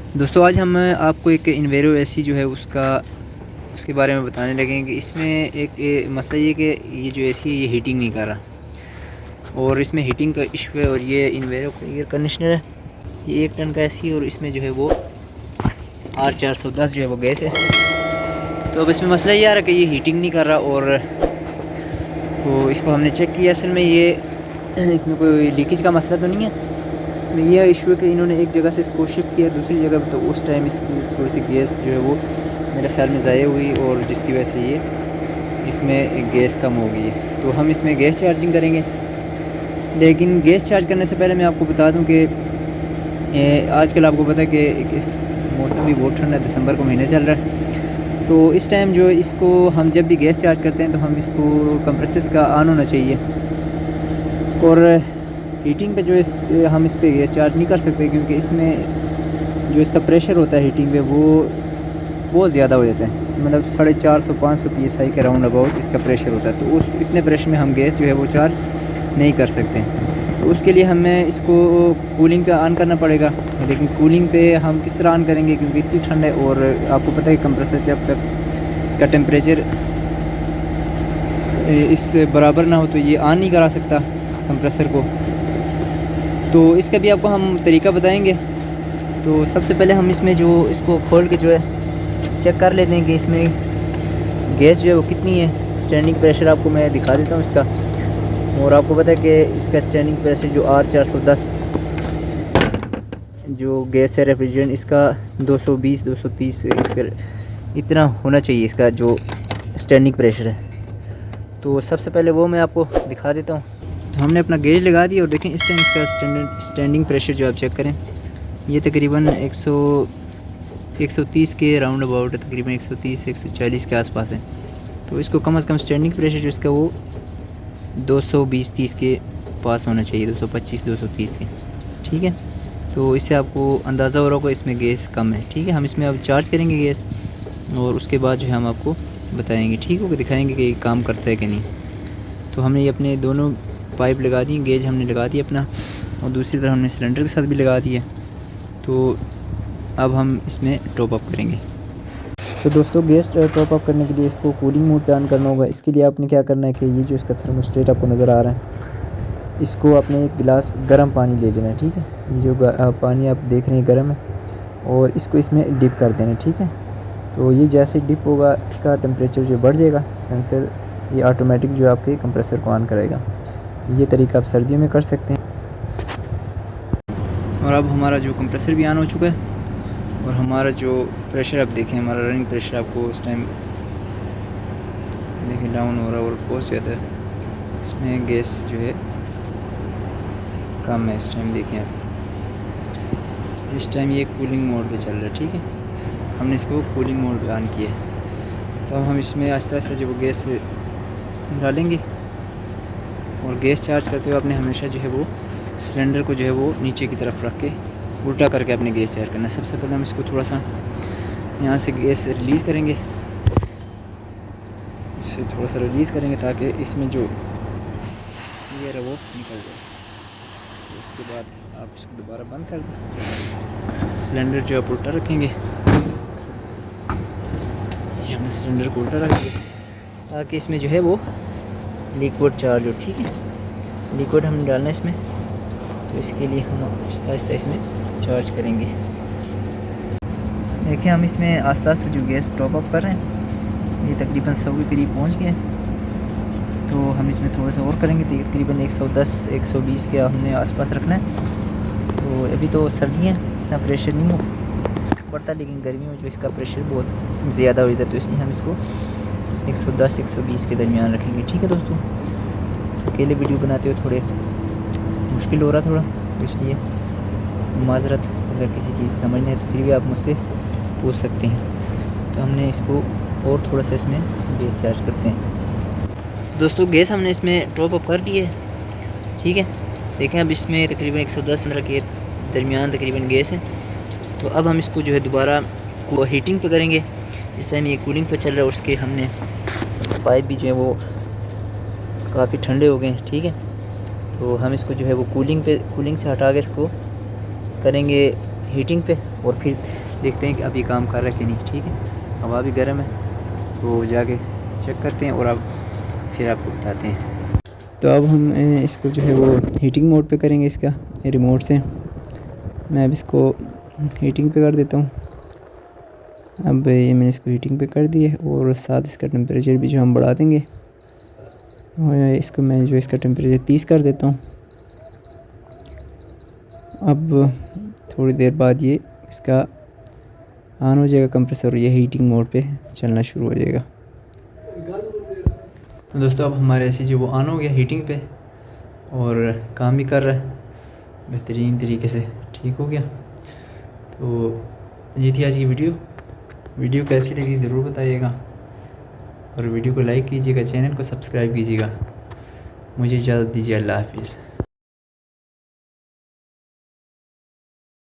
दोस्तों आज हम आपको एक इन्वेरो एसी जो है उसके बारे में बताने लगे हैं कि इसमें एक मसला ये कि ये जो एसी है ये हीटिंग नहीं कर रहा और इसमें हीटिंग का इशू है। और ये इन्वेरो का एयर कंडीशनर है, ये 1 टन का एसी है और इसमें जो है वो R410 जो है वो गैस है। तो अब इसमें मसला ये आ रहा है कि ये हीटिंग नहीं कर रहा। और तो इसको हमने चेक किया, असल में ये इसमें कोई लीकेज का मसला तो नहीं है। इसमें यह इशू है कि इन्होंने एक जगह से इसको शिफ्ट किया दूसरी जगह पर, तो उस टाइम इसकी थोड़ी सी गैस जो है वो मेरे ख्याल में ज़ाया हुई और जिसकी वजह से ये इसमें गैस कम हो गई है। तो हम इसमें गैस चार्जिंग करेंगे, लेकिन गैस चार्ज करने से पहले मैं आपको बता दूं कि आजकल आपको पता है कि मौसम भी बहुत ठंडा है, दिसंबर का महीना चल रहा है। तो इस टाइम जो इसको हम जब भी गैस चार्ज करते हैं तो हम इसको कंप्रेसर का ऑन होना चाहिए। और हीटिंग पे हम इस पर गैस चार्ज नहीं कर सकते क्योंकि इसमें जो इसका प्रेशर होता है हीटिंग पे वो बहुत ज़्यादा हो जाता है, मतलब 450-500 PSI के राउंड अबाउट इसका प्रेशर होता है। तो उस इतने प्रेशर में हम गैस जो है वो चार्ज नहीं कर सकते। तो उसके लिए हमें इसको कूलिंग पे ऑन करना पड़ेगा। लेकिन कूलिंग पे हम किस तरह ऑन करेंगे क्योंकि इतनी ठंड है और आपको पता है कंप्रेसर जब तक इसका टेम्परेचर इस बराबर ना हो तो ये ऑन नहीं करा सकता कंप्रेसर को। तो इसका भी आपको हम तरीका बताएंगे। तो सबसे पहले हम इसमें जो इसको खोल के जो है चेक कर लेते हैं कि इसमें गैस जो है वो कितनी है। स्टैंडिंग प्रेशर आपको मैं दिखा देता हूँ इसका। और आपको पता है कि इसका स्टैंडिंग प्रेशर जो R410 जो गैस है रेफ्रिजरेंट, इसका 220-230 इसका इतना होना चाहिए इसका जो स्टैंडिंग प्रेशर है। तो सबसे पहले वो मैं आपको दिखा देता हूँ। तो हमने अपना गेज लगा दिया और देखें इस टाइम इसका स्टैंडिंग प्रेशर जो आप चेक करें ये तकरीबन 130 के राउंड अबाउट है, तकरीबन 130-140 के आसपास है। तो इसको कम से कम स्टैंडिंग प्रेशर जो इसका वो 220-30 के पास होना चाहिए, 225-230 के। ठीक है, तो इससे आपको अंदाज़ा हो रहा होगा इसमें गैस कम है। ठीक है, हम इसमें अब चार्ज करेंगे गैस और उसके बाद जो है हम आपको बताएंगे, ठीक हो, कि दिखाएंगे कि काम करता है कि नहीं। तो हमने ये अपने दोनों पाइप लगा दी, गेज हमने लगा दिया अपना, और दूसरी तरफ हमने सिलेंडर के साथ भी लगा दिया। तो अब हम इसमें टॉप अप करेंगे। तो दोस्तों गैस टॉप अप करने के लिए इसको कूलिंग मोड पे ऑन करना होगा। इसके लिए आपने क्या करना है कि ये जो इसका थर्मोस्टेट आपको नज़र आ रहा है, इसको आपने एक गिलास गर्म पानी ले लेना है। ठीक है, ये जो पानी आप देख रहे हैं गर्म है, और इसको इसमें डिप कर देना है। ठीक है, तो ये जैसे डिप होगा इसका टेम्परेचर जो बढ़ जाएगा, सेंसर ये ऑटोमेटिक जो आपके कंप्रेसर को ऑन करेगा। ये तरीका आप सर्दियों में कर सकते हैं। और अब हमारा जो कंप्रेसर भी ऑन हो चुका है और हमारा जो प्रेशर आप देखें, हमारा रनिंग प्रेशर आपको उस टाइम देखिए डाउन हो रहा है और बहुत ज़्यादा इसमें गैस जो है कम है। इस टाइम देखें आप, इस टाइम ये कूलिंग मोड पे चल रहा है। ठीक है, हमने इसको कूलिंग मोड पे ऑन किया है। तो अब हम इसमें आहिस्ता आहिस्ता जो गैस डालेंगे और गैस चार्ज करते हुए आपने हमेशा जो है वो सिलेंडर को जो है वो नीचे की तरफ रख के उल्टा करके अपने गैस चार्ज करना है। सबसे पहले हम इसको थोड़ा सा यहाँ से गैस रिलीज़ करेंगे, इससे थोड़ा सा रिलीज़ करेंगे ताकि इसमें जो एयर है वो निकल जाए। तो उसके बाद आप इसको दोबारा बंद कर दें। सिलेंडर जो आप उल्टा रखेंगे, ये हमने सिलेंडर को उल्टा रख दिया ताकि इसमें जो है वो लिक्विड चार्ज हो। ठीक है, लिक्विड हमने डालना है इसमें, तो इसके लिए हम आहिस्ता आहिस्ता इसमें चार्ज करेंगे। देखिए हम इसमें आस्ता आस्ता जो गैस टॉप अप कर रहे हैं, ये तकरीबन 100 के करीब पहुंच गया है। तो हम इसमें थोड़ा सा और करेंगे, तो तकरीबन 110-120 के हमने आसपास रखना है। तो अभी तो सर्दियाँ इतना प्रेशर नहीं पड़ता, लेकिन गर्मियों में जो इसका प्रेशर बहुत ज़्यादा हो जाता है, तो इसलिए हम इसको 110-120 के दरमियान रखेंगे। ठीक है दोस्तों, अकेले वीडियो बनाते हुए थोड़े मुश्किल हो रहा थोड़ा, तो इसलिए माजरत। अगर किसी चीज़ समझना है तो फिर भी आप मुझसे पूछ सकते हैं। तो हमने इसको और थोड़ा सा इसमें गैस चार्ज करते हैं। दोस्तों गैस हमने इसमें टॉप अप कर दी है। ठीक है, देखें अब इसमें तकरीबन 110-15 के दरमियान तकरीबन गैस है। तो अब हम इसको जो है दोबारा हीटिंग पे करेंगे। इस टाइम ये कूलिंग पे चल रहा है, उसके हमने पाइप भी जो है वो काफ़ी ठंडे हो गए हैं। ठीक है, तो हम इसको जो है वो कूलिंग से हटा के इसको करेंगे हीटिंग पे और फिर देखते हैं कि अभी काम कर रहा है कि नहीं। ठीक है, हवा भी गर्म है तो जाके चेक करते हैं और अब फिर आपको बताते हैं। तो अब हम इसको जो है वो हीटिंग मोड पे करेंगे इसका रिमोट से। मैं अब इसको हीटिंग पे कर देता हूँ। अब ये मैंने इसको हीटिंग पे कर दिया और साथ इसका टेम्परेचर भी जो हम बढ़ा देंगे। और इसको मैं जो इसका टेम्परेचर 30 कर देता हूँ। अब थोड़ी देर बाद ये इसका ऑन हो जाएगा कंप्रेसर और ये हीटिंग मोड पे चलना शुरू हो जाएगा। तो दोस्तों अब हमारे एसी जो वो ऑन हो गया हीटिंग पे और काम भी कर रहा है बेहतरीन तरीके से। ठीक हो गया। तो ये थी आज की वीडियो कैसी लगी ज़रूर बताइएगा और वीडियो को लाइक कीजिएगा, चैनल को सब्सक्राइब कीजिएगा। मुझे इजाज़त दीजिए। अल्लाह हाफिज़।